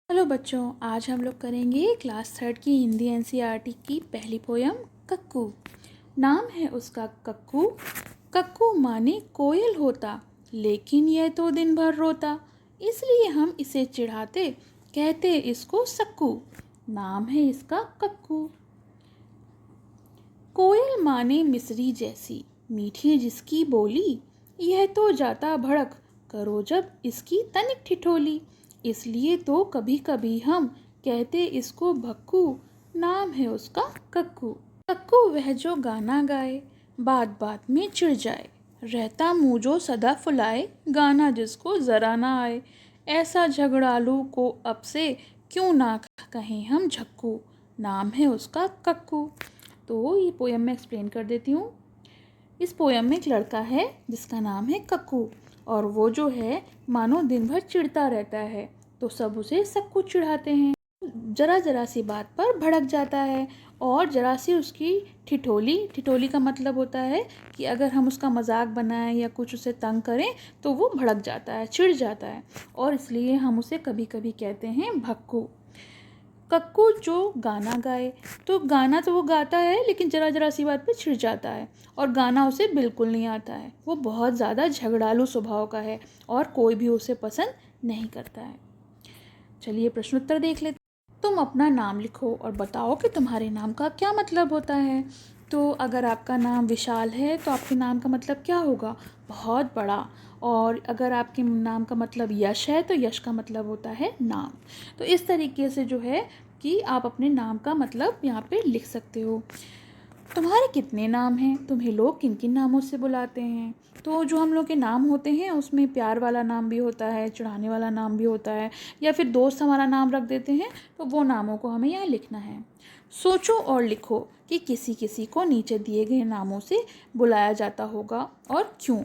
Hello बच्चों, आज हम लोग करेंगे क्लास थर्ड की हिंदी एनसीईआरटी की पहली पोयम कक्कू। नाम है उसका कक्कू। कक्कू माने कोयल होता, लेकिन यह तो दिन भर रोता, इसलिए हम इसे चिढ़ाते, कहते इसको सक्कू। नाम है इसका कक्कू। कोयल माने मिसरी जैसी, मीठी जिसकी बोली, यह तो जाता भड़क, करो जब इसकी तनिक ठिठोली, इसलिए तो कभी कभी हम कहते इसको भक्कू। नाम है उसका कक्कू। कक्कू वह जो गाना गाए, बात बात में चिढ़ जाए, रहता मुँह जो सदा फुलाए, गाना जिसको ज़रा ना आए, ऐसा झगड़ालू को अब से क्यों ना कहें हम झक्कू। नाम है उसका कक्कू। तो ये पोयम मैं एक्सप्लेन कर देती हूँ। इस पोयम में एक लड़का है जिसका नाम है कक्कू, और वो जो है मानो दिन भर चिढ़ता रहता है, तो सब उसे सक्कू चिढ़ाते हैं। जरा जरा सी बात पर भड़क जाता है, और जरा सी उसकी ठिठोली का मतलब होता है कि अगर हम उसका मजाक बनाएं या कुछ उसे तंग करें तो वो भड़क जाता है, चिढ़ जाता है, और इसलिए हम उसे कभी कभी कहते हैं भक्कू। कक्कू जो गाना गाए, तो गाना तो वो गाता है लेकिन ज़रा ज़रा सी बात पे छिड़ जाता है, और गाना उसे बिल्कुल नहीं आता है। वो बहुत ज़्यादा झगड़ालू स्वभाव का है और कोई भी उसे पसंद नहीं करता है। चलिए प्रश्नोत्तर देख लेते। तुम अपना नाम लिखो और बताओ कि तुम्हारे नाम का क्या मतलब होता है। तो अगर आपका नाम विशाल है तो आपके नाम का मतलब क्या होगा? बहुत बड़ा। और अगर आपके नाम का मतलब यश है तो यश का मतलब होता है नाम। तो इस तरीके से जो है कि आप अपने नाम का मतलब यहाँ पे लिख सकते हो। तुम्हारे कितने नाम हैं? तुम्हें लोग किन किन नामों से बुलाते हैं? तो जो हम लोग के नाम होते हैं उसमें प्यार वाला नाम भी होता है, चिढ़ाने वाला नाम भी होता है, या फिर दोस्त हमारा नाम रख देते हैं, तो वो नामों को हमें यहाँ लिखना है। सोचो और लिखो कि किसी किसी को नीचे दिए गए नामों से बुलाया जाता होगा और क्यों।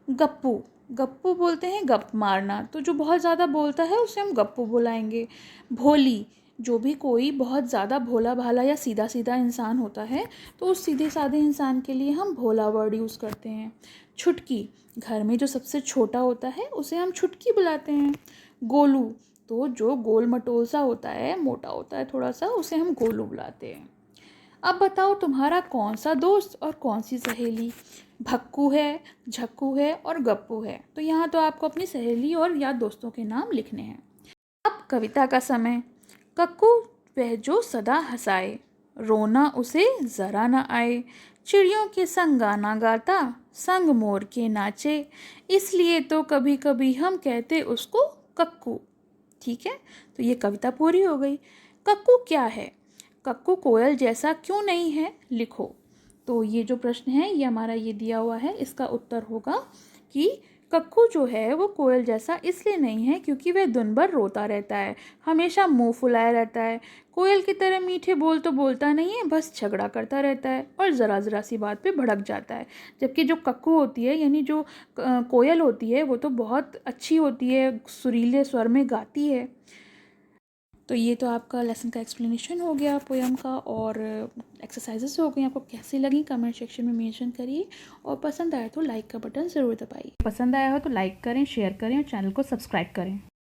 गप्पू, गप्पू बोलते हैं गप मारना, तो जो बहुत ज़्यादा बोलता है उसे हम गप्पू बुलाएंगे। भोली, जो भी कोई बहुत ज़्यादा भोला भाला या सीधा सीधा इंसान होता है, तो उस सीधे साधे इंसान के लिए हम भोला वर्ड यूज़ करते हैं। छुटकी, घर में जो सबसे छोटा होता है उसे हम छुटकी बुलाते हैं। गोलू, तो जो गोल मटोल सा होता है, मोटा होता है थोड़ा सा, उसे हम गोलू बुलाते हैं। अब बताओ तुम्हारा कौन सा दोस्त और कौन सी सहेली? भक्कू है, झक्कू है और गप्पू है। तो यहाँ तो आपको अपनी सहेली और या दोस्तों के नाम लिखने हैं। अब कविता का समय। कक्कू वह जो सदा हंसाए, रोना उसे ज़रा न आए, चिड़ियों के संग गाना गाता, संग मोर के नाचे, इसलिए तो कभी कभी हम कहते उसको कक्कू। ठीक है, तो ये कविता पूरी हो गई। कक्कू क्या है? कक्कू कोयल जैसा क्यों नहीं है? लिखो। तो ये जो प्रश्न है ये हमारा ये दिया हुआ है, इसका उत्तर होगा कि कक्कू जो है वो कोयल जैसा इसलिए नहीं है क्योंकि वह दिन भर रोता रहता है, हमेशा मुंह फुलाए रहता है, कोयल की तरह मीठे बोल तो बोलता नहीं है, बस झगड़ा करता रहता है और ज़रा ज़रा सी बात पे भड़क जाता है। जबकि जो कक्कू होती है यानी जो कोयल होती है वो तो बहुत अच्छी होती है, सुरीले स्वर में गाती है। तो ये तो आपका लेसन का एक्सप्लेनेशन हो गया पोयम का, और एक्सरसाइजेस हो गई। आपको कैसी लगी कमेंट सेक्शन में मेंशन करिए, और पसंद आया तो लाइक का बटन ज़रूर दबाइए। पसंद आया हो तो लाइक करें, शेयर करें और चैनल को सब्सक्राइब करें।